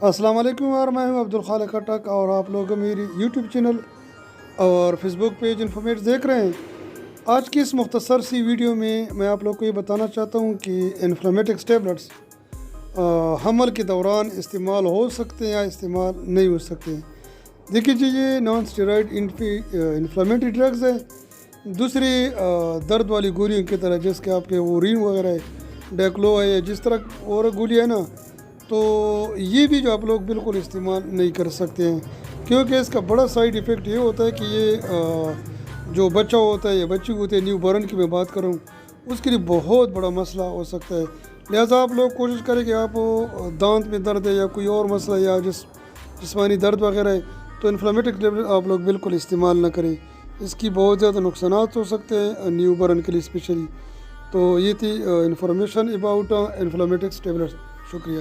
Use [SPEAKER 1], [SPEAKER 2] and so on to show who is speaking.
[SPEAKER 1] السلام علیکم اور میں ہوں عبدالخالق اٹک اور آپ لوگ میری یوٹیوب چینل اور فیس بک پیج انفارمیٹ دیکھ رہے ہیں۔ آج کی اس مختصر سی ویڈیو میں آپ لوگ کو یہ بتانا چاہتا ہوں کہ انفلامیٹکس ٹیبلٹس حمل کے دوران استعمال ہو سکتے ہیں یا استعمال نہیں ہو سکتے ہیں۔ دیکھیے جی، یہ نان اسٹیرائڈ انفلامیٹری ڈرگز ہے، دوسری درد والی گولیوں کی طرح، جس کے آپ کے وورین وغیرہ ہے، ڈیکلو ہے، جس طرح اور گولی ہے نا، تو یہ بھی جو آپ لوگ بالکل استعمال نہیں کر سکتے ہیں، کیونکہ اس کا بڑا سائیڈ ایفیکٹ یہ ہوتا ہے کہ یہ جو بچہ ہوتا ہے یا بچی ہوتی ہے، نیو بورن کی میں بات کروں، اس کے لیے بہت بڑا مسئلہ ہو سکتا ہے۔ لہٰذا آپ لوگ کوشش کریں کہ آپ دانت میں درد ہے یا کوئی اور مسئلہ یا جسمانی درد وغیرہ ہے تو انفلامیٹک ٹیبلٹ آپ لوگ بالکل استعمال نہ کریں، اس کی بہت زیادہ نقصانات ہو سکتے ہیں نیو بورن کے لیے اسپیشلی۔ تو یہ تھی انفارمیشن اباؤٹ انفلامیٹکس ٹیبلٹس۔ شکریہ۔